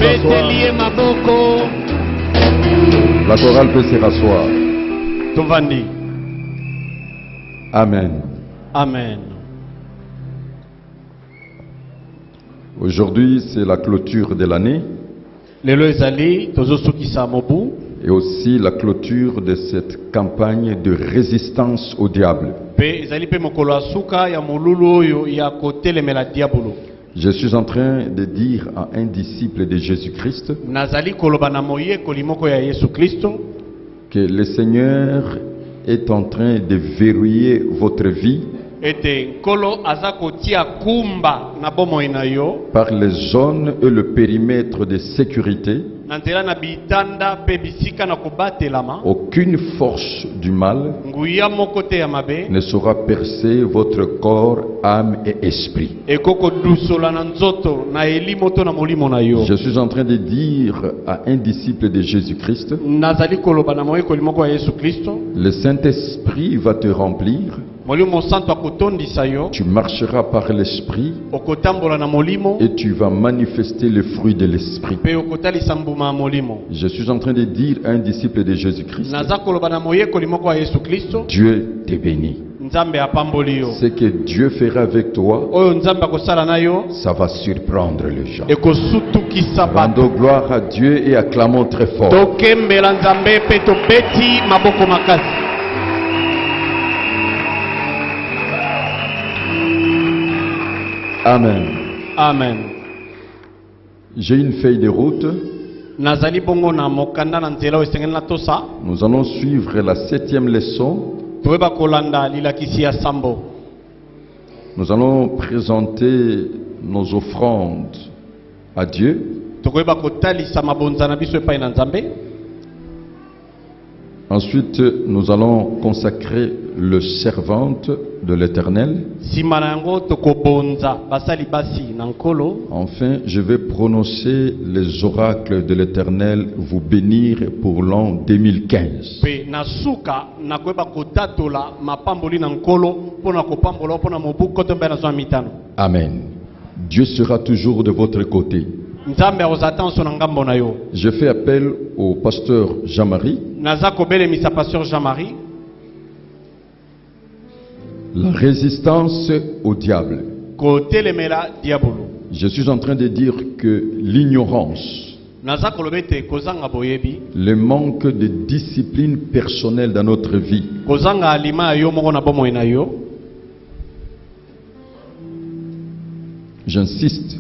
s'asseoir. La chorale peut se rasseoir. Tovandi. Amen. Amen. Aujourd'hui, c'est la clôture de l'année Lelo ezali tozosukisa mobu et aussi la clôture de cette campagne de résistance au diable. pe ezali pe mokolo asuka ya molulu oyo ya kotelemela diabolo. Je suis en train de dire à un disciple de Jésus-Christ Nazali koloba na moyekoli moko ya Yesu Kristo que le Seigneur est en train de verrouiller votre vie ete nkolo aza kotia kumba na bomoi na yo par les zones et le périmètre de sécurité. na nzela na bitanda pe bisika na kobatelama. Aucune force du mal Nguya moko te ya mabe ne saura percer votre corps, âme et esprit. ekoko dusola na nzoto na elimo to na molimo na yo. Je suis en train de dire à un disciple de Jésus-Christ, Nazali koloba na moyekoli moko ya Yesu Kristo le Saint-Esprit va te remplir. molimo santo akotondisa yo Tu marcheras par l'Esprit okotambola na molimo et tu vas manifester le fruit de l'Esprit. pe okotalisa mbuma ya molimo. Je suis en train de dire à un disciple de Jésus-Christ, Naza koloba na moyekoli moko ya Yesu Kristo Dieu te bénit. nzambe apamboli yo Ce que Dieu fera avec toi, oyo nzambe akosala na yo ça va surprendre les gens. ekosutukisa bato. Rendons gloire à Dieu et acclamons très fort. Tokembela nzambe pe tobeti maboko makasi. Amen. Amen. J'ai une feuille de route. Nazali bongo na mokanda na nzela oyo esengeli na tosa Nous allons suivre la 7e leçon. toyeba kolanda lilakisi ya sambo. Nous allons présenter nos offrandes à Dieu. Tokoyeba kotalisa mabonza na biso epai na nzambe. Ensuite, nous allons consacrer le servante de l'Éternel. Sima na yango tokobonza basali basi na nkolo. Enfin, je vais prononcer les oracles de l'Éternel, vous bénir pour l'an 2015. Pe na suka nakoyeba kotatola mapamboli na nkolo mpona kopambola mpona mobu koto mpe na zwa mitano. Amen. Dieu sera toujours de votre côté. Nzambe akozala tanso na ngambo na yo. Je fais appel au pasteur Jean-Marie. Naza kobelemisa pasteur Jean-Marie. La résistance au diable. Kotelemela diabolo. Je suis en train de dire que l'ignorance, Naza koloba ete kozanga boyebi le manque de discipline personnelle dans notre vie, kozanga alima ya yo moko na bomoi na yo. j'insiste,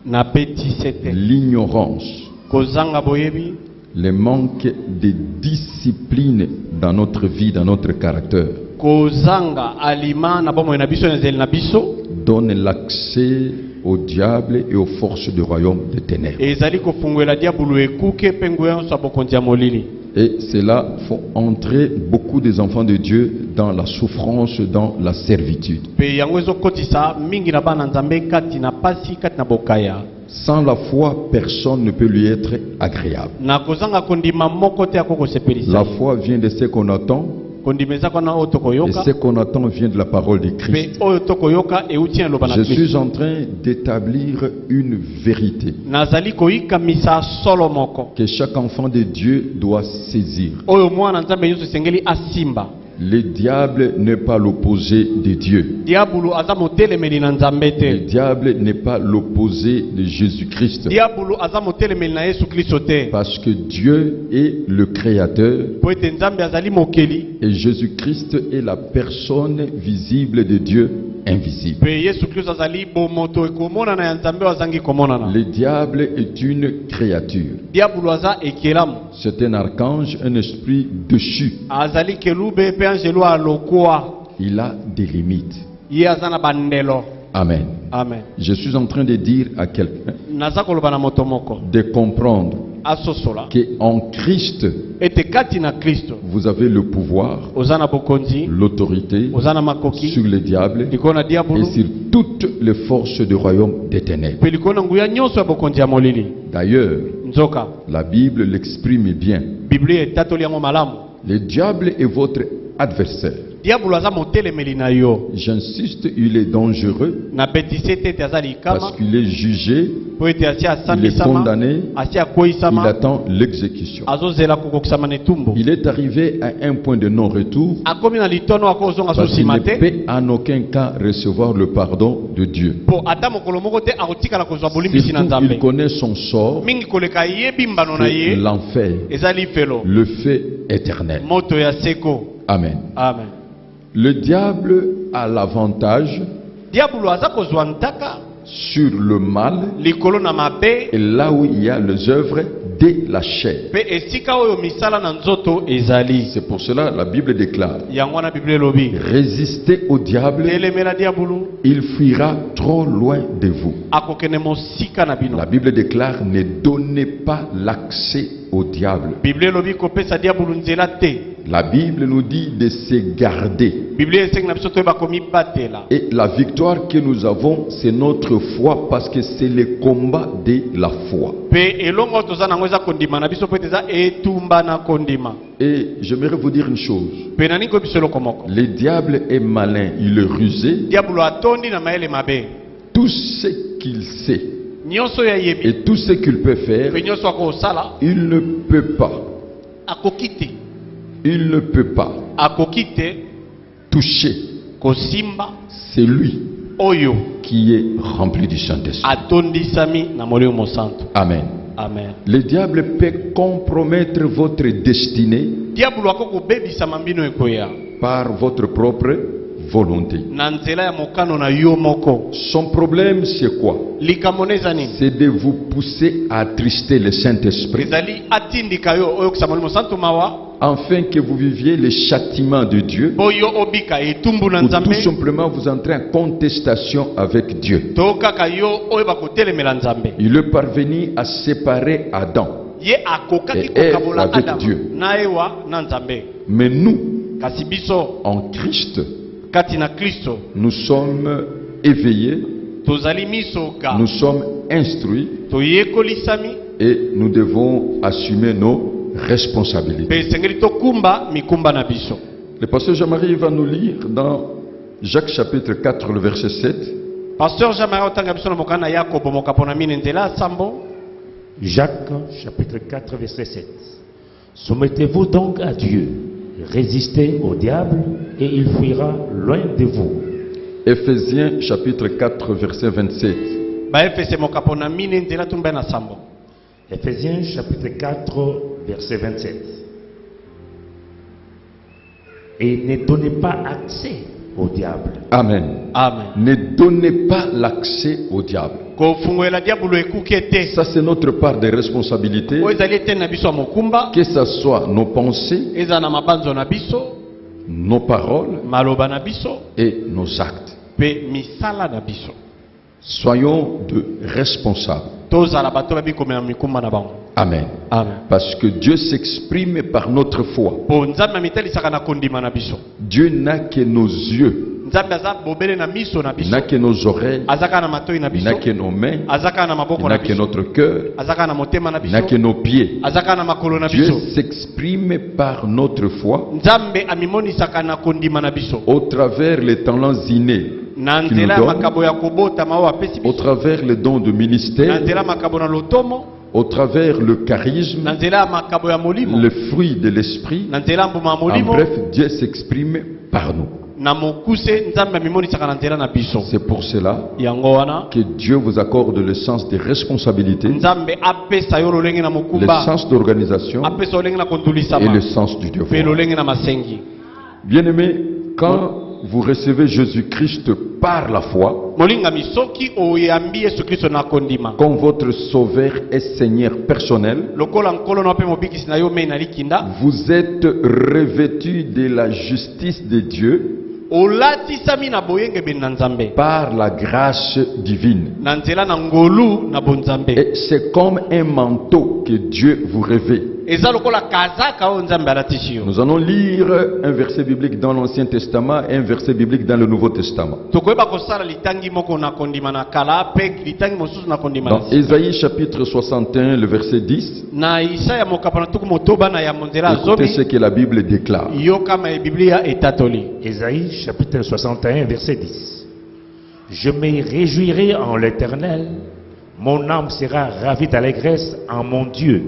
Na peti sete l'ignorance, kozanga boyebi le manque de discipline dans notre vie, dans notre caractère, kozanga alima na bomoi na biso na nzeli na biso donne l'accès au diable et aux forces du royaume des ténèbres. ezali kofungwela diabolo ekuke mpe nguya nyonso ya bokonzi ya molili. Et cela faut entrer beaucoup des enfants de Dieu dans la souffrance, dans la servitude. Pe yango ezokotisa mingi na bana nzambe kati na pasi kati na bokaya. Sans la foi, personne ne peut lui être agréable. Na kozanga kondima moko te akoko sepelisa. La foi vient de ce qu'on attend, Kondima eza kona oyo et tokoyoka ce qu'on attend vient de la parole de pe Christ. oyo tokoyoka euti na loba na Je suis Kristo. en train d'établir une vérité Nazali koyikamisa solo moko que chaque enfant de Dieu doit saisir. oyo mwana nzambe nyonso esengeli asimba. Le diable n'est pas l'opposé de Dieu. Diabolo aza motelemeli na nzambe Le te. diable n'est pas l'opposé de Jésus-Christ. Diabolo aza motelemeli na Yesu Kristo te. Parce que Dieu est le Créateur Po ete nzambe azali mokeli et Jésus-Christ est la personne visible de Dieu invisible. pe Yesu Kristo azali bomoto ekomonana ya nzambe oyo azangi komonana. Le diable est une créature. Diabolo aza ekelamu C'est un archange, un esprit déchu. azali kelube pe angelo alokwa Il a des limites. ye aza na bandelo. Amen. Amen. Je suis en train de dire à quelqu'un Naza koloba na moto moko de comprendre asosola qu'en Christ, ete kati na Kristo vous avez le pouvoir, oza na bokonzi l'autorité oza na makoki sur le diable likolo na et diabolo sur toutes les forces du royaume des ténèbres. pe likolo na nguya nyonso ya bokonzi ya molili. D'ailleurs, Nzoka la Bible l'exprime bien. Biblia etatoli yango malamu. Le diable est votre adversaire. diabolo aza motelemeli na yo. J'insiste, il est dangereux Na betise te aza likama parce qu'il est jugé, po ete asi il est asambisama condamné, asi il akoyisama attend l'exécution. azozela kokokisama na etumbu. Il est arrivé à un point de non-retour Akomi na litono akozonga parce qu'il susima ne te peut en aucun cas recevoir le pardon de Dieu. po ata mokolo moko te akotikala kozwa bolimbisi na Surtout, il nzambe. connaît son sort, Mingi koleka yebi mbano na c'est ye l'enfer, eza lifelo le feu éternel. moto ya seko. Amen. Amen. Le diable a l'avantage Diabolo aza kozwa ntaka sur le mal likolo na mabe et là où il y a les œuvres de la chair. pe esika oyo misala na nzoto ezali. C'est pour cela la Bible déclare: Yango na Biblia elobi résistez au diable, telemela diabolo il fuira trop loin de vous. akokende mosika na bino. La Bible déclare: ne donnez pas l'accès au diable. Biblia elobi kopesa diabolo nzela te. La Bible nous dit de se garder. Biblia esengi na biso toyeba komibatela. Et la victoire que nous avons, c'est notre foi, parce que c'est le combat de la foi. Pe elongo toza nango eza kondima na biso po ete eza etumba na kondima. Et j'aimerais vous dire une chose. Pe nani ko biso eloko moko. Le diable est malin, il est rusé. Diabolo atondi na mayele mabe. Tout ce qu'il sait Nyonso ya yebi. et tout ce qu'il peut faire, Pe nyonso akosala il ne peut pas, akokite. il ne peut pas Akokite toucher kosimba celui oyo qui est rempli du Saint-Esprit. atondisami na molimo santo. Amen. Amen. Le diable peut compromettre votre destinée Diabolo akokobebisa mambino ekoya par votre propre volonté. na nzela ya mokano na yo moko. Son problème, c'est quoi? Likambo neza nini? C'est de vous pousser à attrister le Saint-Esprit, Ezali atindika yo oyo kusama molimo santo mawa afin que vous viviez les châtiments de Dieu, oyo obika etumbu na ou tout nzambe simplement vous entrez en contestation avec Dieu. to kaka yo oyo bakotelemela nzambe. Il est parvenu à séparer Adam. Ye akokaki Et Ève kokabola avec Adam Dieu. na ewa na nzambe. Mais nous, Kasi biso en Christ, kati na Kristo nous sommes éveillés, tozali misoka nous sommes instruits toyekolisami et nous devons assumer nos responsabilités. pe esengeli tokumba mikumba na biso. Le pasteur Jean-Marie va nous lire dans Jacques chapitre 4, le verset 7. Pasteur Jean-Marie otanga biso na mokana na Yakobo mokapona mine nzela sambo. Jacques chapitre 4 verset 7. Soumettez-vous donc à Dieu, résistez au diable et il fuira loin de vous. Éphésiens chapitre 4, verset 27. Ba efese mokapona mine nzela tumba na sambo. Éphésiens chapitre 4 verset 27. Et ne donnez pas accès au diable. Amen. Amen. Ne donnez pas l'accès au diable. Kofungoela diabolo ekuki ete. Ça, c'est notre part de responsabilité, Oyo ezali ete na biso ya mokumba. que ce soit nos pensées, Eza na mabanzo na biso, nos paroles maloba na biso, et nos actes. pe misala na biso. Soyons de responsables. Tozala bato babikomela mikumba na bango. Amen. Amen. Parce que Dieu s'exprime par notre foi. Po nzambe amitalisaka na kondima na biso. Dieu n'a que nos yeux, Nzambe aza bobele na miso na il biso. n'a que nos oreilles, Azaka na matoi na il biso. n'a que nos mains, Azaka na il maboko n'a na que biso. notre cœur, Azaka na motema na il n'a que biso. nos pieds. Azaka na makolo na Dieu biso. s'exprime par notre foi Nzambe amimonisaka na kondima na biso. au travers les talents innés Na qu'il nous nzela ya donne, makabo ya kobota mawa apesi au biso. travers les dons de Na ministère, nzela makabo na lotomo. au travers le charisme, Na nzela ya makabo ya molimo. le fruit de l'esprit. Na nzela ya mbuma ya En molimo. bref, Dieu s'exprime par nous. Na mokuse nzambe amimonisaka na nzela na biso. C'est pour cela Yango wana que Dieu vous accorde le sens des responsabilités, nzambe apesa yo lolenge na le mokumba. sens d'organisation Apesa lolenge na et kondulisama. le sens du Pe devoir. lolenge na masengi. Bien-aimés, quand vous recevez Jésus-Christ par la foi, Molingami soki oyambi Yesu Kristo na kondima. comme votre sauveur et Seigneur personnel, Lokola nkolo na pe mobikisi na yo me na likinda. vous êtes revêtus de la justice de Dieu Olatisami na boyenge ben na nzambe. par la grâce divine. Na nzela na ngolu na bonzambe. Et c'est comme un manteau que Dieu vous rêvait. eza lokola kazaka oyo nzambe alatisi yo. Nous allons lire un verset biblique dans l'Ancien Testament et un verset biblique dans le Nouveau Testament. tokoyeba kosala litangi moko na kondima na kala pe litangi mosusu na kondima Dans Ésaïe chapitre 61, le verset 10, na Isaya mokapana tuku motoba na ya monzela écoutez ce zomi que la Bible déclare. yo kama biblia etatoli. Ésaïe chapitre 61 verset 10. Je me réjouirai en l'Éternel, mon âme sera ravie d'allégresse en mon Dieu,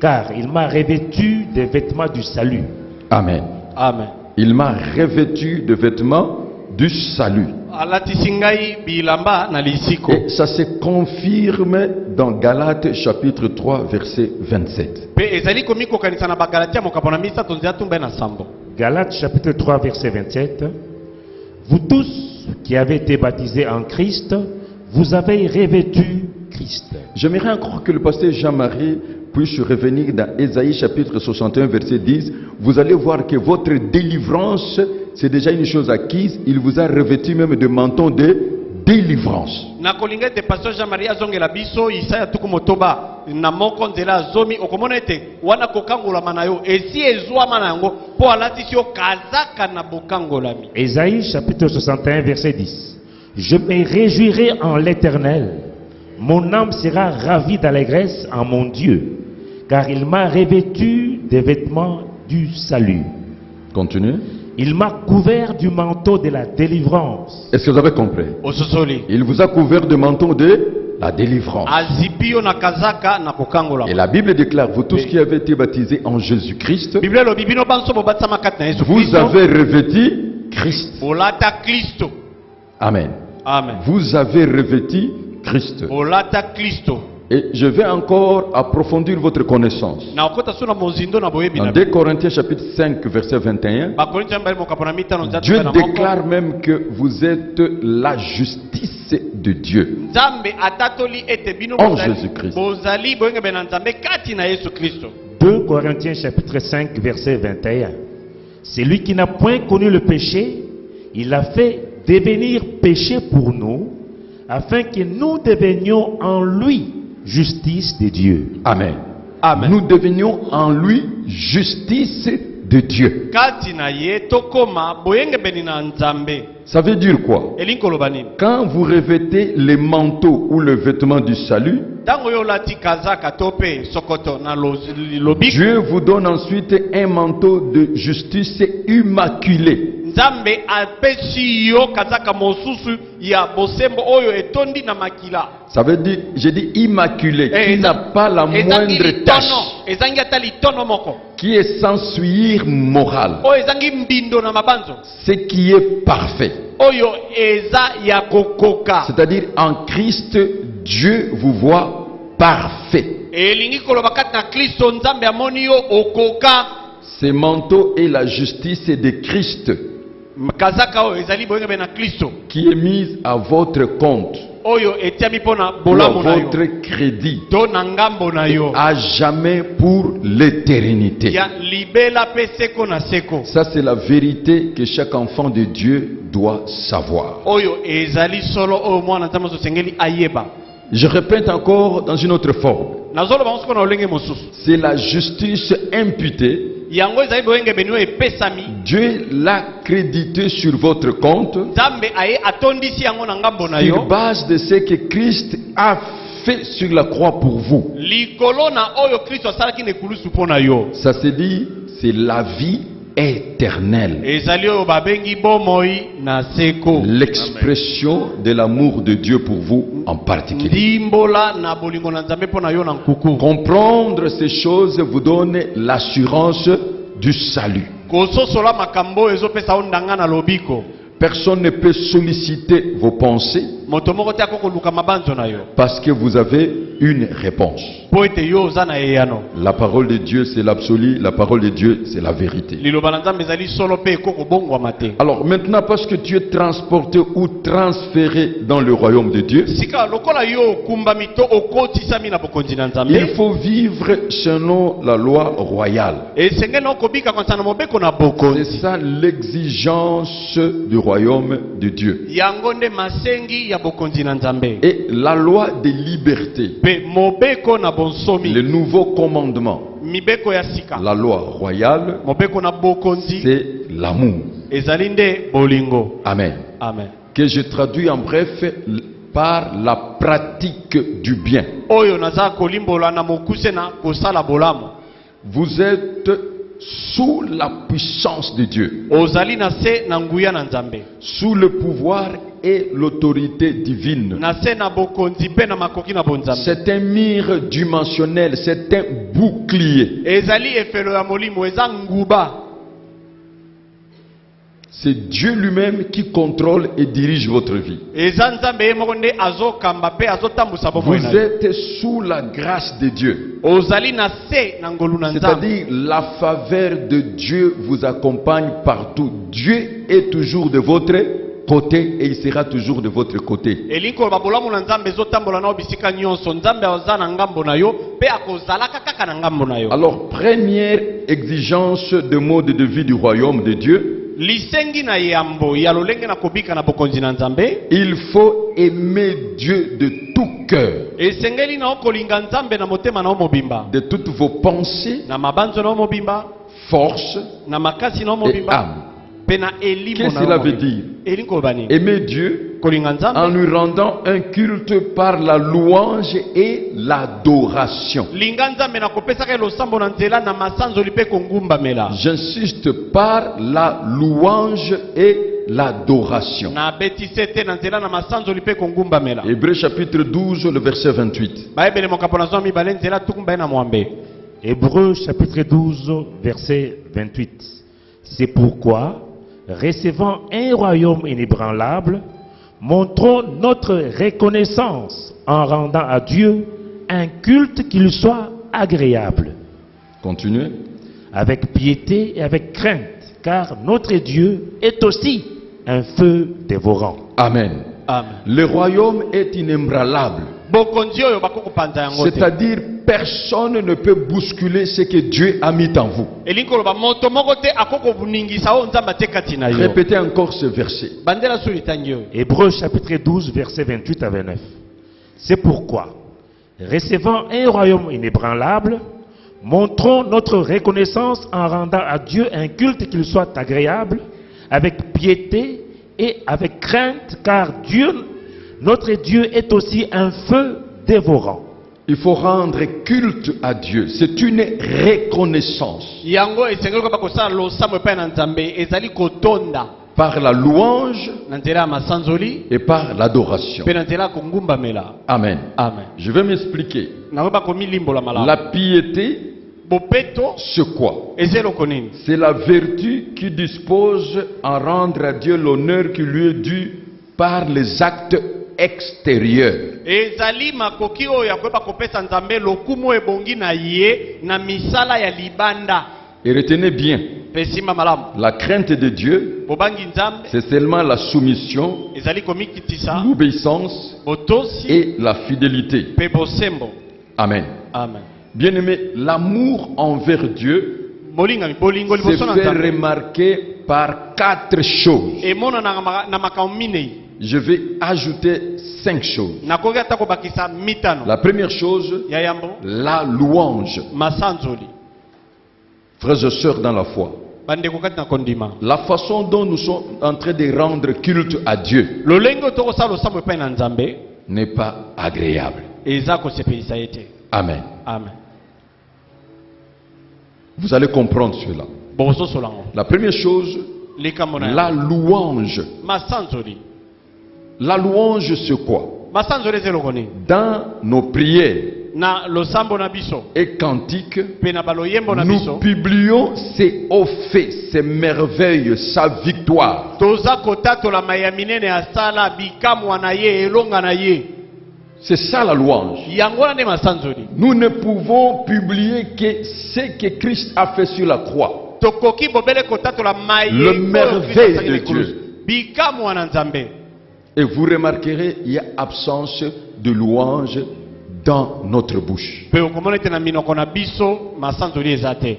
car il m'a revêtu des vêtements du salut. Amen. Amen. Il m'a revêtu de vêtements du salut. alatisi ngai bilamba na lisiko. Et ça se confirme dans Galates chapitre 3 verset 27. Pe ezali komikokanisa na bagalatia mokapana misato nzela tumba na sambo. Galates chapitre 3 verset 27. Vous tous qui avez été baptisés en Christ, vous avez revêtu Christ. J'aimerais encore que le pasteur Jean-Marie puisse revenir dans Ésaïe chapitre 61 verset 10. Vous allez voir que votre délivrance, c'est déjà une chose acquise. Il vous a revêtu même de manteau de délivrance. Na kolinga te pasteur Jean-Marie azongela biso Isaya tuku motoba na moko nzela zomi okomona ete wana kokangolama na yo esi ezwama na yango po alatisi yo kazaka na bokangolami. Ésaïe chapitre 61 verset 10. Je me réjouirai en l'Éternel, mon âme sera ravie d'allégresse en mon Dieu, car il m'a revêtu des vêtements du salut. Continue. Il m'a couvert du manteau de la délivrance. Est-ce que vous avez compris? Ososoli. Il vous a couvert de manteau de la délivrance. Azipi yo na kazaka na kokangolama. Et la Bible déclare, vous tous qui avez été baptisés en Jésus-Christ, Biblia lo bibino banso bobatsama kati na Yesu vous Kristo. avez revêtu Christ. Olata Kristo. Amen. Amen. Vous avez revêtu Christ. Olata Kristo. Et je vais encore approfondir votre connaissance. Na okota suna mozindo na boyebi Dans na. 2 Corinthiens chapitre 5 verset 21, Bakorinto mbali mokapona mitano nzatu Dieu na moko. déclare même que vous êtes la justice de Dieu. Nzambe atatoli ete bino En bozali- Jésus-Christ. bozali boyenge bena nzambe kati na Yesu Kristo. 2 Corinthiens chapitre 5 verset 21. Celui qui n'a point connu le péché, il l'a fait devenir péché pour nous, afin que nous devenions en lui justice de Dieu. Amen. Amen. Nous devenions en lui justice de Dieu. Kati na ye tokoma boyenge beni na nzambe. Ça veut dire quoi? Elinko lo nini? Quand vous revêtez les manteaux ou le vêtement du salut, Tango yo lati kazaka tope sokoto na lobiko. Dieu vous donne ensuite un manteau de justice immaculé. Nzambe apesi yo kazaka mosusu ya bosembo oyo etondi na makila. Ça veut dire, je dis immaculé, Eh, qui n'a pas la ezangi moindre litono, tache, ezangi ata litono moko. qui est sans souillure morale, Oyo ezangi mbindo na mabanzo. ce qui est parfait. Oyo eza ya kokoka. C'est-à-dire en Christ, Dieu vous voit parfait. Elingi koloba kati na Kristo nzambe amoni yo okoka. Ce manteau est la justice de Christ Kazaka oyo ezali boyenge be na Kristo. qui est mise à votre compte, Oyo etiami pona ou à bolamu na yo. votre crédit, To na ngambo na yo. à jamais pour l'éternité. Ya libela pe seko na seko. Ça, c'est la vérité que chaque enfant de Dieu doit savoir. Oyo ezali solo oyo mwana nzambe sengeli ayeba. Je répète encore dans une autre forme. Nazolo ba mosiko na olenge mosusu. C'est la justice imputée. Yango ezali boyenge beno epesami. Dieu l'a crédité sur votre compte Nzambe aye atondisi yango na ngambo na sur yo. base de ce que Christ a fait sur la croix pour vous. Likolo na oyo Kristo asalaki na ekulusu mpo na yo. Ça se dit, c'est la vie éternelle. Ezali oyo babengi bomoi na seko. L'expression de l'amour de Dieu pour vous en particulier. Ndimbola na bolingo na nzambe mpo na yo na nkuku. Comprendre ces choses vous donne l'assurance du salut. Kososola makambo ezopesa yo ndanga na lobiko. Personne ne peut solliciter vos pensées Moto moko te akokoluka mabanzo na yo. parce que vous avez une réponse. Po ete yo oza na eyano. La parole de Dieu, c'est l'absolu. La parole de Dieu, c'est la vérité. Liloba na nzambe ezali solo pe ekokobongwama te. Alors maintenant, parce que tu es transporté ou transféré dans le royaume de Dieu, Sika lokola yo okumbami to okotisami na bokonzi na il nzambe. faut vivre selon la loi royale. Esengeli na okobika kwanza na mobeko na bokonzi. C'est ça l'exigence du royaume de Dieu. Yango nde masengi ya ya bokonzi na Nzambe. Et la loi des libertés, Pe mobeko na bonsomi. le nouveau commandement, Mibeko ya sika. la loi royale, Mobeko na bokonzi. c'est l'amour. Ezali nde bolingo. Amen. Amen. Que je traduis en bref par la pratique du bien. Oyo naza kolimbola na mokuse na kosala bolamu. Vous êtes sous la puissance de Dieu, Ozali na se na nguya na Nzambe. sous le pouvoir et l'autorité divine. Na se na bokonzi pe na makoki na bonzambe. C'est un mire dimensionnel, c'est un bouclier. Ezali efelo ya molimo eza nguba. C'est Dieu lui-même qui contrôle et dirige votre vie. Eza Nzambe ye moko nde azokamba pe azotambusa bomoi na Vous yo. êtes sous la grâce de Dieu. Ozali na se na ngolu na Nzambe. C'est-à-dire la faveur de Dieu vous accompagne partout. Dieu est toujours de votre côté et il sera toujours de votre côté. Elinko babolamu na Nzambe ezotambola na bisika nyonso. Nzambe aza na ngambo na yo pe akozalaka kaka na ngambo na yo. Alors, première exigence de mode de vie du royaume de Dieu, Lisengi na yambo ya lolenge na kobika na bokonzi na Nzambe. il faut aimer Dieu de tout cœur, Esengeli na okolinga Nzambe na motema na omobimba. de toutes vos pensées, Na mabanzo na omobimba. forces Na makasi na et omobimba. âmes. Pe na elimo Qu'est-ce na que cela veut omobimba. dire? Elinko bani. Aimer Dieu Kolinga en Nzambe. lui rendant un culte par la louange et l'adoration. Linga Nzambe na kopesaka losambo na nzela na masanzoli pe kongumbamela. J'insiste, par la louange et l'adoration. Na betisete na nzela na masanzoli pe kongumbamela. Hébreux chapitre 12, le verset 28. Baebele mokapo na zomi bale nzela tukumba na mwambe. Hébreux chapitre 12, verset 28. C'est pourquoi, recevant un royaume inébranlable, montrons notre reconnaissance en rendant à Dieu un culte qui lui soit agréable, Continuez. avec piété et avec crainte, car notre Dieu est aussi un feu dévorant. Amen. Amen. Le royaume est inébranlable. Bokonzi oyo bakoko panza yango te. C'est-à-dire, personne ne peut bousculer ce que Dieu a mis en vous. Elinko loba moto moko te akoko buningisa o Nzambe tekati na yo. Répétez encore ce verset. Bandela suri tangio. Hébreux chapitre 12, versets 28 à 29. C'est pourquoi, recevant un royaume inébranlable, montrons notre reconnaissance en rendant à Dieu un culte qui lui soit agréable, avec piété et avec crainte, car Dieu, notre Dieu, est aussi un feu dévorant. Il faut rendre culte à Dieu. C'est une reconnaissance. Yango esengeli ko bakosala losambo pe na Nzambe ezali kotonda Par la louange na nzela ya masanzoli et par l'adoration. pe na nzela ya kongumbamela. Amen. Amen. Je vais m'expliquer. Nango bakomilimbola malamu. La piété, Bopeto c'est quoi? ezeloko nini? C'est la vertu qui dispose à rendre à Dieu l'honneur qui lui est dû par les actes extérieurs. Ezali makoki oyo ya koyeba kopesa Nzambe lokumu ebongi na ye na misala ya libanda. Et retenez bien, Pe simba malamu. la crainte de Dieu, Bobangi Nzambe c'est seulement la soumission, ezali komikitisa l'obéissance botosi et la fidélité. pe bosembo. Amen. Amen. Bien-aimé, l'amour envers Dieu Molingami bolingo se liboso na fait Nzambe. remarquer par 4 choses. Emona na makambo minei. Je vais ajouter 5 choses. Nakoki ata kobakisa mitano. La première chose, Ya yambo la louange. masanzoli. Frères et sœurs dans la foi, Bandeko kati na kondima. la façon dont nous sommes en train de rendre culte à Dieu Lolengo toko sa losambo pe na Nzambe n'est pas agréable. eza kosepelisa ye te. Amen. Amen. Vous allez comprendre cela. Bozo solango. La première chose, Likambo na la louange. masanzoli. La louange, c'est quoi? Masanzoli zeloko nini? Dans nos prières Na losambo na biso et cantiques, pe na baloyembo na nous biso publions ses hauts faits, ses merveilles, sa victoire. toza kotatola maya minene ya sala bikamwa na ye elonga na ye. C'est ça la louange. Yango na nde masanzoli. Nous ne pouvons publier que ce que Christ a fait sur la croix. Tokoki bobele kotatola maye Le oyo merveille Kristo asali de na ekulusu. Dieu. Bikamwa na Nzambe. Et vous remarquerez, il y a absence de louange dans notre bouche. Pe okomona ete na minoko na biso masanzoli eza te.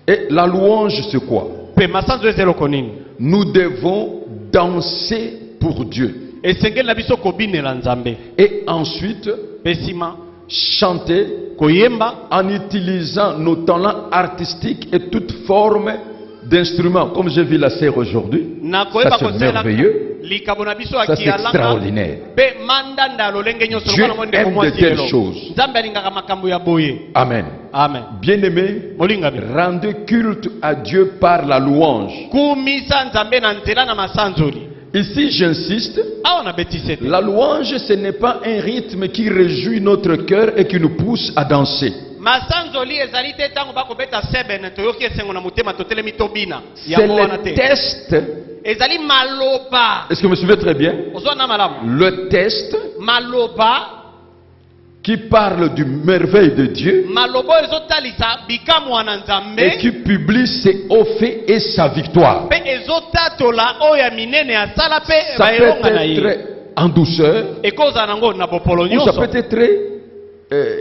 Et la louange, c'est quoi? Pe masanzoli ezeloko nini? Nous devons danser pour Dieu. esengeli na biso kobinela nzambe et ensuite mpe nsima chanter koyemba en utilisant nos talents artistiques et toute forme d'instruments, comme j'ai vu la sœur aujourd'hui. na Ça koyeba c'est kosala merveilleux, likabo na biso ça c'est akialanga extraordinaire. mpe mandanda lolenge nyonso Dieu lokola mondeko aime de mwasi telles lelo. choses. nzambe alingaka makambo ya boye. Amen. Amen. Bien-aimés, molingami rendez culte à Dieu par la louange. kumisa nzambe na nzela na masanzoli. Ici, j'insiste, awa na betisi ete la louange, ce n'est pas un rythme qui réjouit notre cœur et qui nous pousse à danser. masanzoli ezali te ntango bakobeta sebene toyoki esengo na motema totelemi tobina C'est yango wana le te test. ezali maloba. Est-ce que vous me suivez très bien? ozwa na malamu Le test maloba qui parle du merveille de Dieu maloba oyo ezotalisa bikamwa na et nzambe qui publie ses hauts faits et sa victoire. mpe ezotatola oyo ya minene asala mpe Ça baelonga peut na ye être en douceur ekozala nango na bopolo ou ça nyonso peut être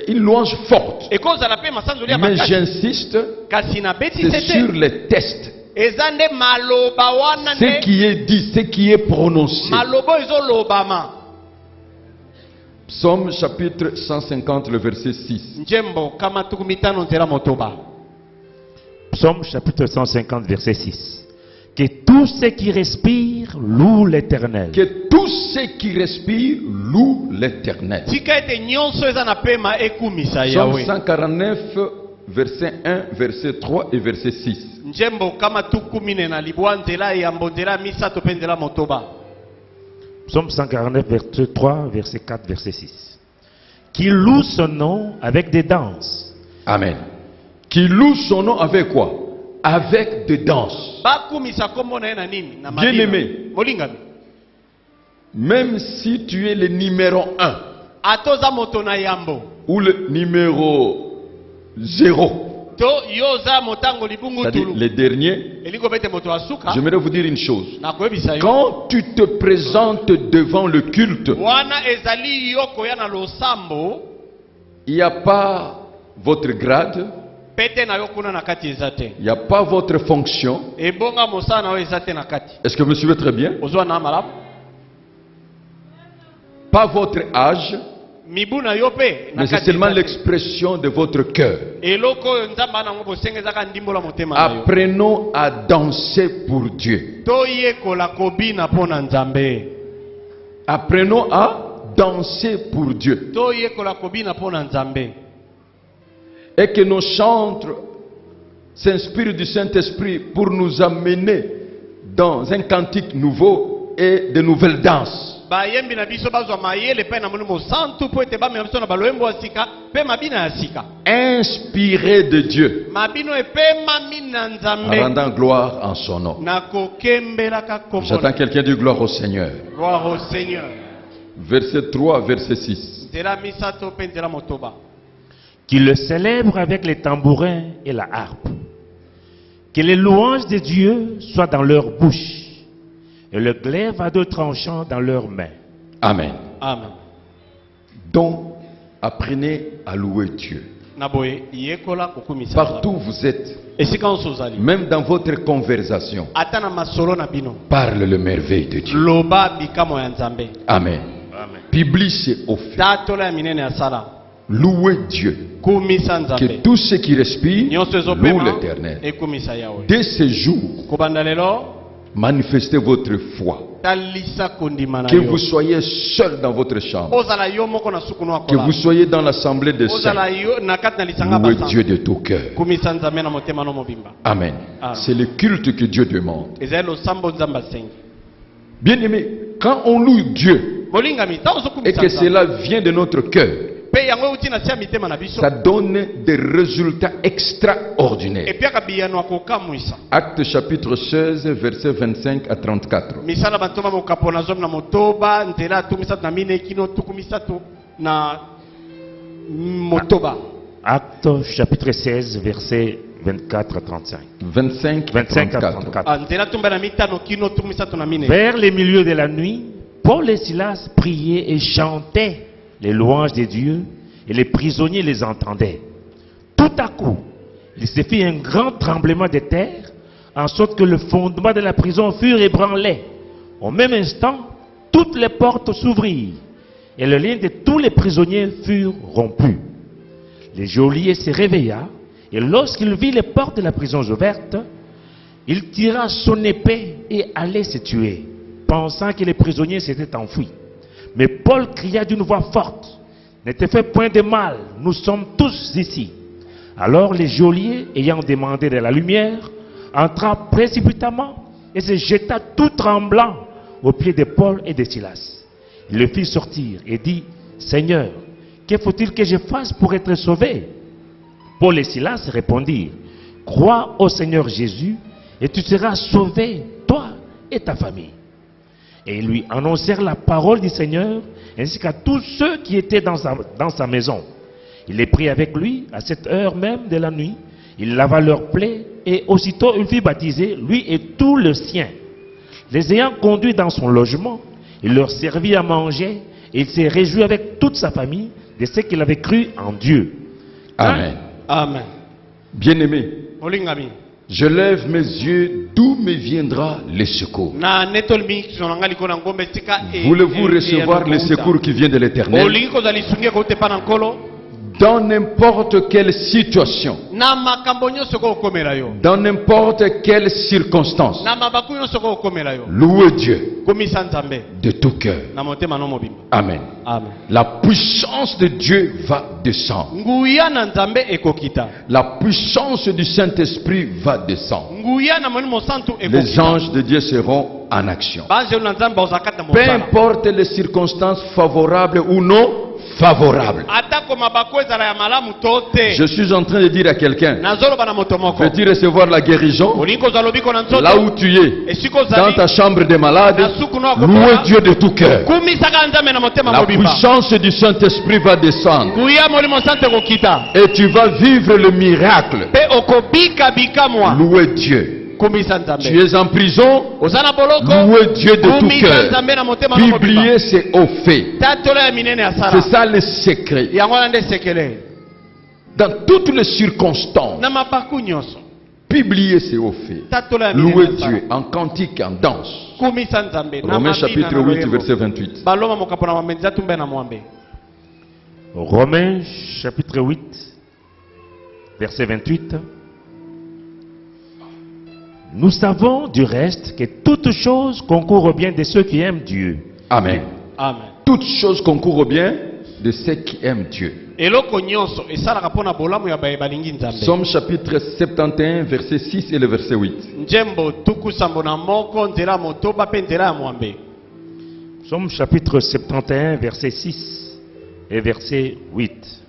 une louange forte. ekozala mpe masanzoli ya Mais makasi j'insiste, kasi na beti c'est sur tete les tests. eza nde maloba wana Ce nde qui est dit, ce qui est prononcé. maloba oyo ezolobama. Psaume chapitre 150, le verset 6. njembo kama tuku mitano nzela motoba. Psaume chapitre 150, verset 6. Que tous ceux qui respirent louent l'Éternel. Que tous ceux qui respirent louent l'Éternel. tika ete nyonso eza na pema ekumisa Psaume yawe. 149, verset 1, verset 3 et verset 6. njembo kama tuku mine na libwa nzela yambo nzela misato mpe nzela motoba. Psaume 149, verset 3, verset 4, verset 6. Qui loue son nom avec des danses. Amen. Qui loue son nom avec quoi? Avec des danses. bakumisa kombo na ye na nini na Bien mabino. aimé. molingami Même si tu es le numéro 1 atoza moto na yambo ou le numéro 0, to yo oza motango libungu c'est-à-dire tulu les derniers, elingo bete moto asuka j'aimerais vous dire une chose. nakoyebisa yo Quand tu te présentes devant le culte, wana ezali yo koya na losambo il n'y a pas votre grade, pete na yo kuna na kati eza te il n'y a pas votre fonction. ebonga mosala na yo eza te na kati Est-ce que vous me suivez très bien? ozwa na malamu Pas votre âge, mibu na yo mpe na mais c'est kati seulement eza te. l'expression de votre cœur. eloko oyo nzambe anango bosenga ezaka ndimbola motema na yo Apprenons à danser pour Dieu. toyekola kobina mpo na nzambe Apprenons à danser pour Dieu. toyekola kobina mpo na nzambe Et que nos chantres s'inspirent du Saint-Esprit pour nous amener dans un cantique nouveau et de nouvelles danses. bayembi na biso bazwa mayele mpe na molimo santu mpo ete bamema biso na baloyembo ya sika mpe mabina ya sika Inspirés de Dieu, mabino epemami na nzambe rendant gloire en son nom. nakokembelaka kombo J'attends quelqu'un dire gloire au Seigneur. gloire au seigneur. Verset 3, verset 6. nzela misato mpe nzela motoba. Qui le célèbrent avec les tambourins et la harpe. Que les louanges de Dieu soient dans leur bouche et le glaive à deux tranchants dans leurs mains. Amen. amen. Donc, apprenez à louer Dieu. na boye yekola kokumisa Partout où vous êtes, esika nyonso ozali même dans votre conversation, ata na masolo na bino parle le merveille de Dieu. loba bikamo ya nzambe. Amen. amen. Publie ses hauts faits. tatola ya minene ya sala Louez Dieu. kumisa Que nzambe tous ceux qui respirent nyonso louent ezopema l'Éternel. ekumisa yawe. Dès ce jour, kobanda lelo manifestez votre foi. talisa kondima na Que yo vous soyez seul dans votre chambre. ozala yo moko na suku no Que vous akola soyez dans l'assemblée des saints. ozala yo na kati na lisanga Louez basantu Dieu de tout cœur. kumisa nzambe na motema no mobimba. Amen. Amen. C'est le culte que Dieu demande. ezali losambo nzambe asengi. Bien aimé, quand on loue Dieu molingami ntango et ozokumisa que nzambe cela vient de notre cœur, mpe yango euti na se ya mitema na biso ça donne des résultats extraordinaires. epiaka biyano ya kokamwisa. Acte chapitre 16, versets 25 à 34. misala bantoma mokapo na zomi na motoba nzela tu misato na mine kino tuku misato na motoba. Acte chapitre 16, versets 24 à 35. 25 à 25 à 34. 34. nzela tumba na mitano kino tuku misato na mine. Vers les milieux de la nuit, Paul et Silas priaient et chantaient les louanges de Dieu, et les prisonniers les entendaient. Tout à coup, il se fit un grand tremblement de terre, en sorte que le fondement de la prison fut ébranlé. Au même instant, toutes les portes s'ouvrirent et le lien de tous les prisonniers furent rompus. Le geôlier se réveilla et lorsqu'il vit les portes de la prison ouvertes, il tira son épée et allait se tuer, pensant que les prisonniers s'étaient enfuis. Mais Paul cria d'une voix forte, « Ne te fais point de mal, nous sommes tous ici. » Alors le geôlier, ayant demandé de la lumière, entra précipitamment et se jeta tout tremblant aux pieds de Paul et de Silas. Il le fit sortir et dit, « Seigneur, que faut-il que je fasse pour être sauvé ?» Paul et Silas répondirent, « Crois au Seigneur Jésus et tu seras sauvé, toi et ta famille. » Et ils lui annoncèrent la parole du Seigneur ainsi qu'à tous ceux qui étaient dans sa maison. Il les prit avec lui à cette heure même de la nuit. Il lava leurs plaies et aussitôt il fit baptiser, lui et tous les siens. Les ayant conduits dans son logement, il leur servit à manger et il s'est réjoui avec toute sa famille de ce qu'il avait cru en Dieu. Amen. Amen. Bien-aimé, Olingami. je lève mes yeux, d'où me viendra le secours? Voulez-vous recevoir le secours qui vient de l'Éternel? Dans n'importe quelle situation, dans n'importe quelle circonstance, louez Dieu de tout cœur. Amen. La puissance de Dieu va descendre. La puissance du Saint-Esprit va descendre. Les anges de Dieu seront en action. Peu importe les circonstances favorables ou non favorables. Je suis en train de dire à quelqu'un, veux-tu recevoir la guérison là où tu es, dans ta chambre de malade? Louez Dieu de tout cœur. La puissance du Saint-Esprit va descendre et tu vas vivre le miracle. Louez Dieu. Tu es en prison, louez Dieu de tout cœur. Publier, c'est au fait. C'est ça le secret. Dans toutes les circonstances, publier, c'est au fait. Louez Dieu en cantique, en danse. Romains chapitre 8, verset 28. Romains chapitre 8, verset 28. Nous savons du reste que toutes choses concourent au bien de ceux qui aiment Dieu. Amen. Amen. Toutes choses concourent au bien de ceux qui aiment Dieu. Somme chapitre 71, verset 6 et le verset 8. Somme chapitre 71, verset 6 et verset 8.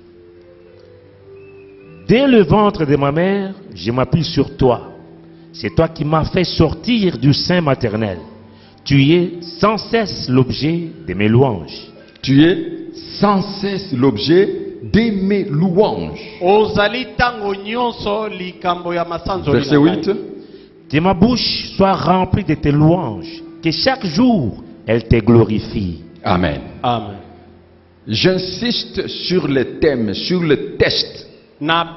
Dès le ventre de ma mère, je m'appuie sur toi. C'est toi qui m'as fait sortir du sein maternel. Tu es sans cesse l'objet de mes louanges. Tu es sans cesse l'objet de mes louanges. Verset 8. Que ma bouche soit remplie de tes louanges. Que chaque jour, elle te glorifie. Amen. Amen. J'insiste sur le thème, sur le test. Dans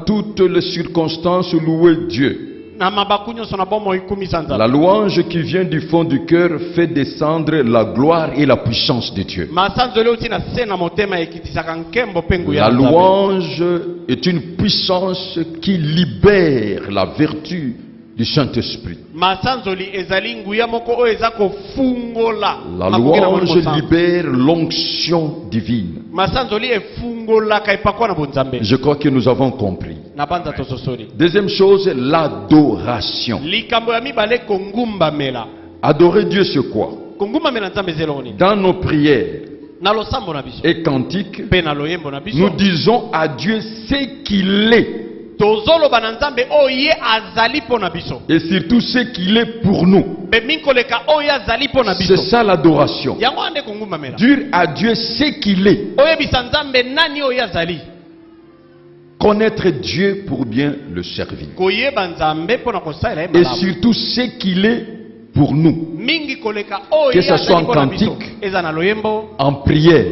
toutes les circonstances, louez Dieu. La louange qui vient du fond du cœur fait descendre la gloire et la puissance de Dieu. La louange est une puissance qui libère la vertu du Saint-Esprit. La louange libère l'onction divine. Je crois que nous avons compris. Deuxième chose, l'adoration. Adorer Dieu, c'est quoi? Dans nos prières et cantiques, nous disons à Dieu ce qu'il est. Et surtout ce qu'il est pour nous. C'est ça l'adoration. Dire à Dieu ce qu'il est. Connaître Dieu pour bien le servir. Et surtout ce qu'il est pour nous. Que ce soit en cantique, en prière.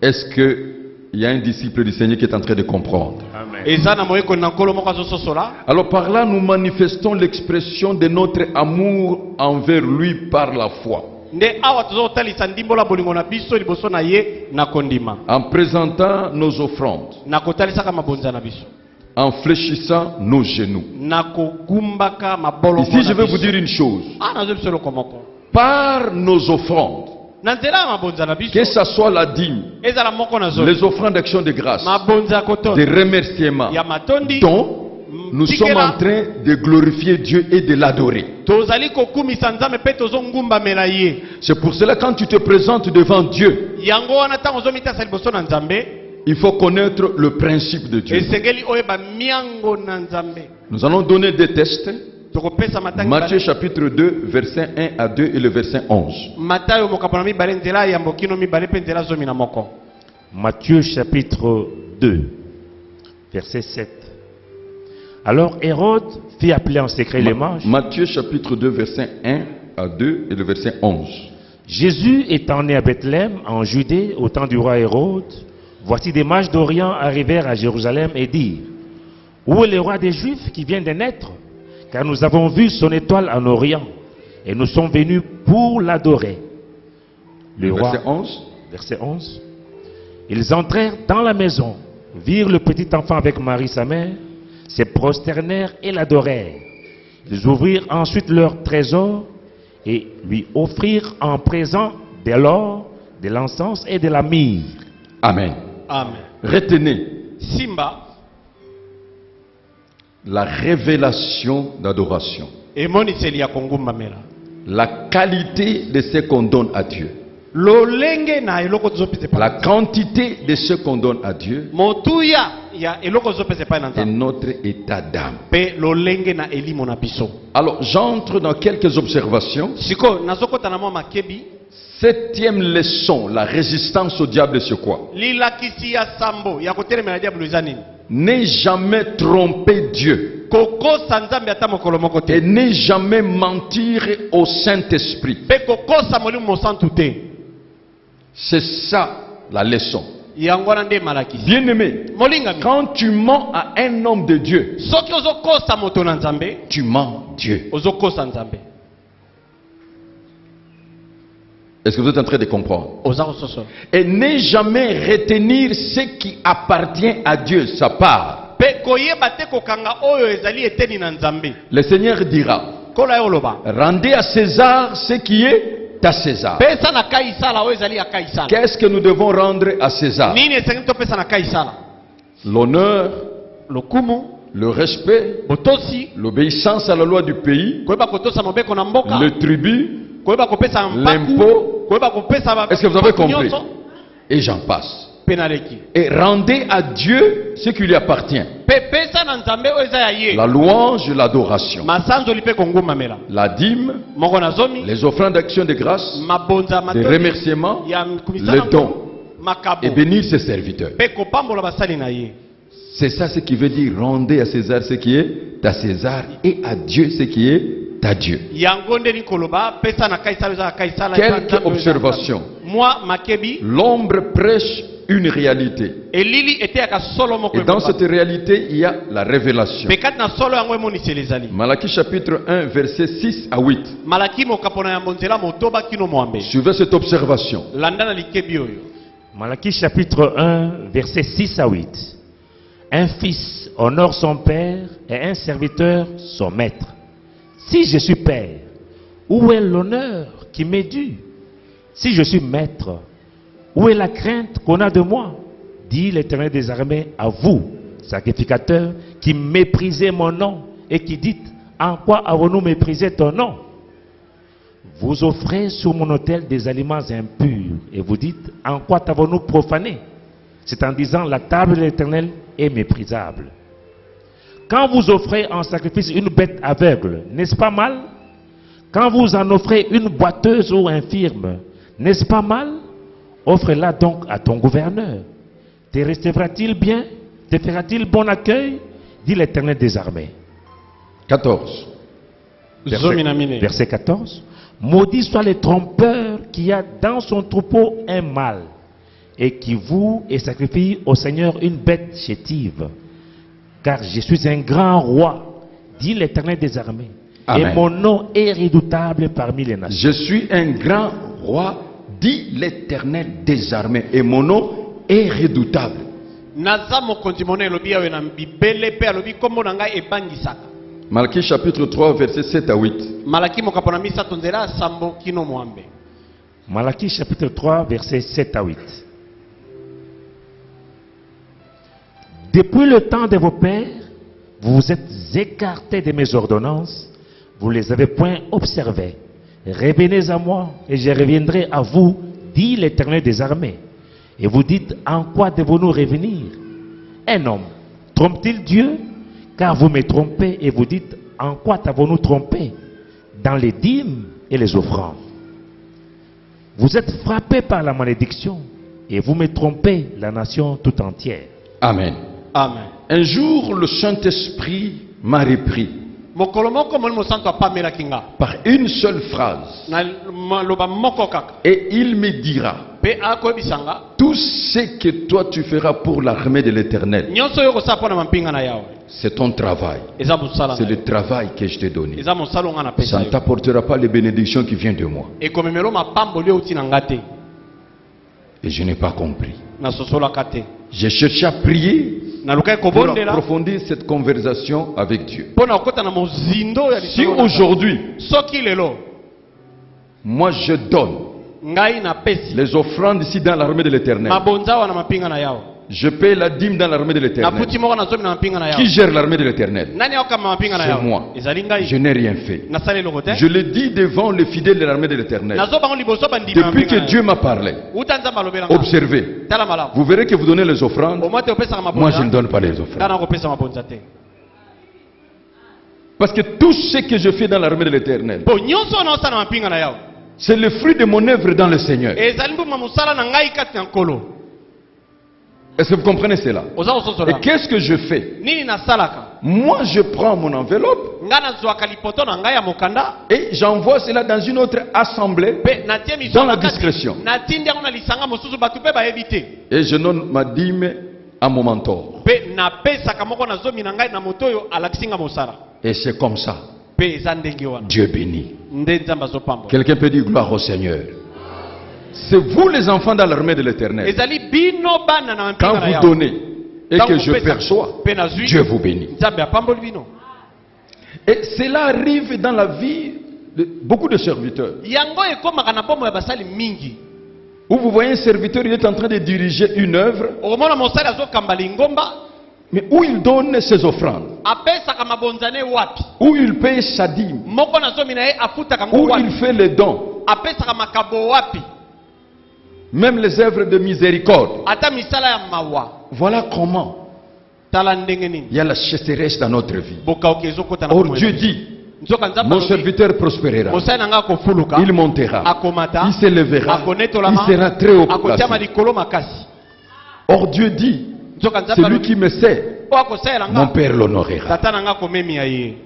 Est-ce que il y a un disciple du Seigneur qui est en train de comprendre? Amen. Amen. eza na moyeko na nkolo moko azososola. Alors par là, nous manifestons l'expression de notre amour envers lui par la foi. Nde awa tozotalisa ndimbola bolingo na biso liboso na ye na kondima. En présentant nos offrandes, Na kotalisaka mabonza na biso. en fléchissant nos genoux. Na kogumbaka mabolo Ici, je vais vous dire une chose. Ah, nazo biso loko moko. Par nos offrandes, Na nzela mabonza na biso. que ce soit la dîme, Ezala moko na zo. les offrandes d'action de grâce, Mabonza des kotondi. remerciements, Ya matondi. dont nous sommes en train de glorifier Dieu et de l'adorer. Tozali kokumisa nzambe pe tozongumbamela ye. C'est pour cela quand tu te présentes devant Dieu, Yango wana ntango ozomitasa liboso na nzambe. il faut connaître le principe de Dieu. Esengeli oyeba miango na nzambe. Nous allons donner des tests. Tokopesa matangi. Matthieu chapitre 2, verset 1 à 2 et le verset 11. Matayo mokapona mibale nzela ya mbokino mibale pe nzela zomi na moko. Matthieu chapitre 2, verset 7. Alors Hérode fit appeler en secret les mages. Matthieu chapitre 2, verset 1 à 2 et le verset 11. Jésus étant né à Bethléem, en Judée, au temps du roi Hérode, voici des mages d'Orient arrivèrent à Jérusalem et dirent: Où est le roi des Juifs qui vient de naître? Car nous avons vu son étoile en Orient, et nous sommes venus pour l'adorer. Le roi, Verset 11. verset 11. Ils entrèrent dans la maison, virent le petit enfant avec Marie sa mère, se prosternèrent et l'adorèrent. Ils ouvrirent ensuite leur trésor et lui offrirent en présent de l'or, de l'encens et de la myrrhe. Amen. Amen. Retenez Simba la révélation d'adoration. emoniseli ya kongumbamela. La qualité de ce qu'on donne à Dieu. Lolenge na eloko tozopesa pa. La quantité de ce qu'on donne à Dieu Motuya ya eloko tozopesa pa na est nzambe. notre état d'âme. Pe lolenge na elimo na biso. Alors, j'entre dans quelques observations. Siko nazokota na mwa makebi. Septième leçon, la résistance au diable, c'est quoi? Lilakisi ya sambo ya kotelemela diablo eza nini? Ne jamais tromper Dieu Kokosa nzambe ata mokolo moko et te. ne jamais mentir au Saint-Esprit. Pe kokosa molimo mosantu te. C'est ça la leçon. Yango wana nde malakisi. Bien-aimé, Molingami. quand tu mens à un homme de Dieu, Soki ozokosa moto na nzambe, tu mens Dieu. ozokosa nzambe. Est-ce que vous êtes en train de comprendre? Oza kososo. Et ne jamais retenir ce qui appartient à Dieu, sa part. Pe koyeba te kokanga oyo ezali eteni na nzambe. Le Seigneur dira, Kola yo loba. rendez à César ce qui est à César. Pesa na kaisala oyo ezali ya kaisala. Qu'est-ce que nous devons rendre à César? Nini esengi topesa na kaisala? L'honneur, Lokumu, le respect, botosi, l'obéissance à la loi du pays, koyeba kotosa mobeko na mboka, le tribut, koyeba kopesa mpaku, l'impôt. koyeba kopesa ba. Est-ce que vous avez mpaku compris? nyonso, Et j'en passe. penaleki. Et rendez à Dieu ce qui lui appartient. Pe pesa na nzambe oyo eza ya ye. La louange, l'adoration, Masanzo lipe kongumamela. la dîme, Moko na zomi, les offrandes d'action de grâce, mabonza les matondi, remerciements, ya kumisa les na dons, makabo. et bénir ses serviteurs. Pe kopambola basali na ye. C'est ça ce qui veut dire rendez à César ce qui est à César et à Dieu ce qui est à Dieu. Yango nde ni koloba pesa na kaisala eza kaisala. Quelques observations. Moi makebi L'ombre prêche une réalité. elili eteyaka solo moko. Et dans cette réalité, il y a la révélation. Pe kati na solo yango emoniseli ezali. Malachie chapitre 1, versets 6 à 8. Malaki mokapona ya monzela motoba kino mwambe. Suivez cette observation. Landa na likebi oyo. Malachie chapitre 1, versets 6 à 8. Un fils honore son père et un serviteur son maître. Si je suis père, où est l'honneur qui m'est dû? Si je suis maître, où est la crainte qu'on a de moi? Dit l'Éternel des armées à vous, sacrificateurs, qui méprisez mon nom et qui dites: en quoi avons-nous méprisé ton nom? Vous offrez sur mon autel des aliments impurs et vous dites: en quoi t'avons-nous profané? C'est en disant: la table de l'Éternel est méprisable. Quand vous offrez en sacrifice une bête aveugle, n'est-ce pas mal? Quand vous en offrez une boiteuse ou infirme, n'est-ce pas mal? Offre-la donc à ton gouverneur. Te recevra-t-il bien? Te fera-t-il bon accueil? Dit l'Éternel des armées. 14. Verset 14. Maudit soit le trompeur qui a dans son troupeau un mâle et qui voue et sacrifie au Seigneur une bête chétive. car je suis un grand roi, dit l'Éternel des armées. Amen. Et mon nom est redoutable parmi les nations. Je suis un grand roi, dit l'Éternel des armées, et mon nom est redoutable. naza mokonzi mona elobi yawe na bibele pe alobi kombo na ngai ebangisaka. Malachie chapitre 3, versets 7 à 8. Malaki mokapo na misato nzela sambo kino mwambe. Malachie chapitre 3, versets 7 à 8. Depuis le temps de vos pères, vous vous êtes écartés de mes ordonnances, vous ne les avez point observées. Revenez à moi et je reviendrai à vous, dit l'Éternel des armées. Et vous dites, en quoi devons-nous revenir? Un homme trompe-t-il Dieu? Car vous me trompez et vous dites, en quoi t'avons-nous trompé? Dans les dîmes et les offrandes. Vous êtes frappés par la malédiction et vous me trompez, la nation tout entière. Amen. Amen. Un jour, le Saint-Esprit m'a repris Mokolo moko moni mosanto apamela kinga. par une seule phrase. Na loba moko kaka. Et il me dira, Pe akoyebisanga. tout ce que toi tu feras pour l'armée de l'Éternel, Nyonso yo kosala pona mampinga na yawe. c'est ton travail. Eza mosala. C'est le travail que je t'ai donné. Eza mosala nga na Ça pesa ne yo. t'apportera pas les bénédictions qui viennent de moi. E komemelo mapambo lio uti na ngate. Et je n'ai pas compris. Na sosola kate. J'ai cherché à prier Na lukai pour kobondela. approfondir cette conversation avec Dieu. Pona okota na mozindo ya Si lisolo na- aujourd'hui, Soki lelo. moi je donne Ngai na pesi. les offrandes ici dans l'armée de l'Éternel, Mabonza wana mapinga na yawe. je paie la dîme dans l'armée de Na l'Éternel. puti moko na zomi na mapinga na Qui yawe. gère l'armée de l'Éternel? Nani okama mapinga na C'est yawe? moi. Ezali ngai. Je n'ai rien fait. Na sale lokote. Je le dis devant les fidèles de l'armée de l'Éternel. Nazo bango liboso bandima Depuis que mapinga na Dieu yawe. m'a parlé, Uta nzamba alobela nga. observez, Tala malamu. vous verrez que vous donnez les offrandes. Omote opesa Moi, mabonza. je ne donne pas les offrandes. Kana kopesa mabonza te. Parce que tout ce que je fais dans l'armée de l'Éternel, Po nyonso na osala mapinga na yawe. c'est le fruit de mon œuvre dans le Seigneur. Ezali mbuma musala na ngai kati na nkolo. Est-ce que vous comprenez cela? Oza Et ososola. qu'est-ce que je fais? Nini nasalaka? Moi, je prends mon enveloppe Nga nazwaka lipoto na ngai ya mokanda. et j'envoie cela dans une autre assemblée Pe natie miso dans la na kati. discrétion. Natindi yango na lisanga mosusu bato pe bayebi te. Et je donne ma dîme à mon mentor. Pe napesaka moko na zomi na ngai na moto oyo alakisinga mosala. Et c'est comme ça. Pe eza ndenge wana. Dieu bénit. Nde nzambe azopambola. Quelqu'un peut dire gloire au Seigneur. C'est vous les enfants dans l'armée de l'Éternel. Ezali bino bana na Quand mpinga na vous yawe. donnez et Tant que vous je faites ça, perçois, pe nazwi. Dieu vous bénit. Nzambe apamboli bino. Et cela arrive dans la vie de beaucoup de serviteurs. Yango ekomaka na bomo ya basali mingi. Où vous voyez un serviteur, il est en train de diriger une œuvre, Okomona mosali azokamba lingomba. mais où il donne ses offrandes, Apesaka mabonza ne wapi. où il paye sa dîme, Moko na zomi na ye afutaka ngo où wapi. il fait les dons, Apesaka makabo wapi. même les œuvres de miséricorde. Ata misala ya mawa. Voilà comment Tala ndenge nini. il y a la sécheresse dans notre vie. Bokauki ezokota na Or bomo ya Dieu biso. dit, Nzoka nzambe mon alobi, serviteur prospérera, mosali na ngai akofuluka. il montera, Akomata. il s'élèvera, il Akonetolama. sera très haut Akotiama placé. likolo makasi. Or Dieu dit, Nzoka nzambe celui alobi, qui me sait, po akosalela mon nga. Père l'honorera. Tata na nga akomemi ya ye.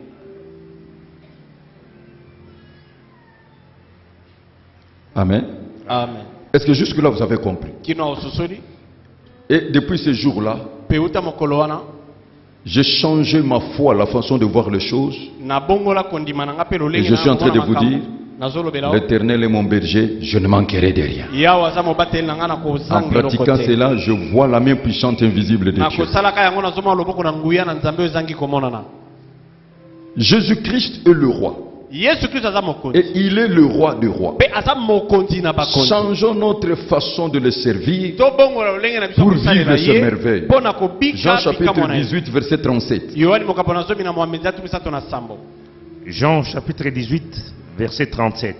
Amen. Amen. Est-ce que jusque-là vous avez compris? Kino ososoli. Et depuis ce jour-là, Pe uta mokolo wana. j'ai changé ma foi, la façon de voir les choses. Na bongola kondima na nga pe Et lolenge je suis en train de komona vous makambo. dire, Nazolobela o. l'Éternel est mon berger, je ne manquerai de rien. Yawa za mobateli na nga na En kozanga pratiquant lokote. cela, je vois la main puissante invisible de Na Dieu. kosalaka yango nazoma loboko na nguya na nzambe oyo ezangi komonana. Jésus-Christ est le roi. Yesu Kristo aza mokonzi. Et il est le roi des rois. Pe aza mokonzi na bakonzi. Changeons notre façon de le servir. Tobongola lolenge na biso Pour kosalela vivre ces ye. merveilles. Mpona kobika Jean chapitre bikamwa na ye. 18, verset 37. Yohani mokapo na zomi na mwamezi atu misato na sambo. Jean chapitre 18, verset 37.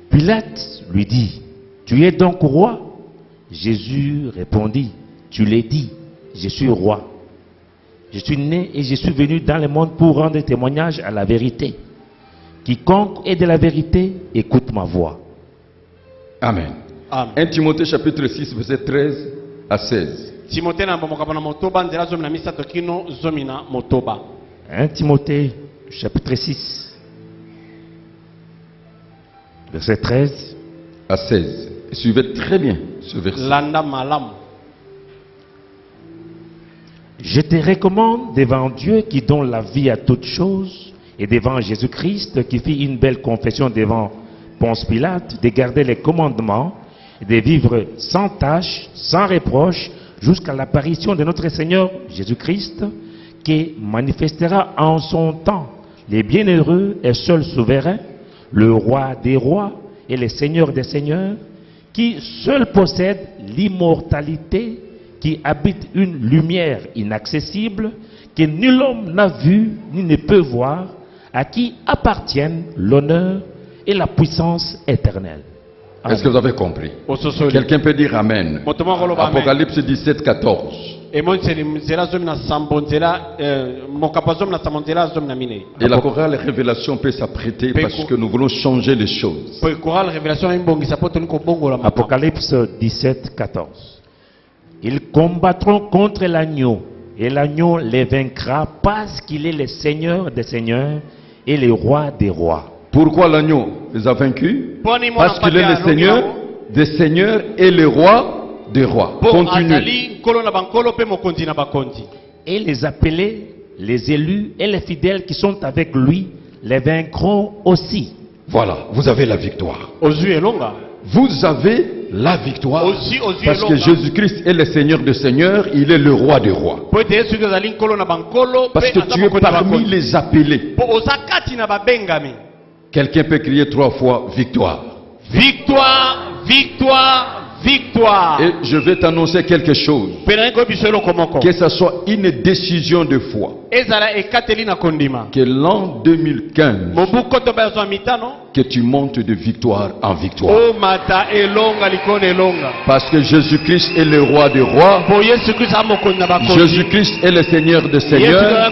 Pilate lui dit, tu es donc roi? Jésus répondit, tu l'as dit, je suis roi. Je suis né et je suis venu dans le monde pour rendre témoignage à la vérité. Quiconque est de la vérité, écoute ma voix. Amen. Amen. 1 Timothée chapitre 6, verset 13 à 16. Timothée na mokapo na motoba nzela zomi na misato kino zomi na motoba. 1 Timothée chapitre 6, verset 13. À 16. Suivez très bien ce verset. Landa malamu. Je te recommande devant Dieu qui donne la vie à toutes choses et devant Jésus-Christ qui fit une belle confession devant Ponce Pilate de garder les commandements et de vivre sans tâche, sans reproche jusqu'à l'apparition de notre Seigneur Jésus-Christ qui manifestera en son temps les bienheureux et seul souverain, le roi des rois et le seigneur des seigneurs, qui seul possède l'immortalité, qui habite une lumière inaccessible, que nul homme n'a vu ni ne peut voir, à qui appartiennent l'honneur et la puissance éternelle. Est-ce que vous avez compris? Quelqu'un peut dire Amen. Apocalypse 17, 14. Et la chorale révélation peut s'apprêter parce que nous voulons changer les choses. Apocalypse 17, 14. Ils combattront contre l'agneau et l'agneau les vaincra parce qu'il est le Seigneur des seigneurs et le roi des rois. Pourquoi l'agneau les a vaincus? Parce qu'il est le Seigneur des seigneurs et le roi des rois. Continuez. Et les appelés, les élus et les fidèles qui sont avec lui les vaincront aussi. Voilà, vous avez la victoire. Vous avez la victoire parce que Jésus-Christ est le Seigneur des seigneurs, il est le roi des rois. Parce que tu es parmi les appelés. Quelqu'un peut crier 3 fois victoire. Victoire, victoire, victoire. Et je vais t'annoncer quelque chose. Que ce soit une décision de foi. Que l'an 2015, que tu montes de victoire en victoire. Parce que Jésus-Christ est le roi des rois. Jésus-Christ est le Seigneur des seigneurs.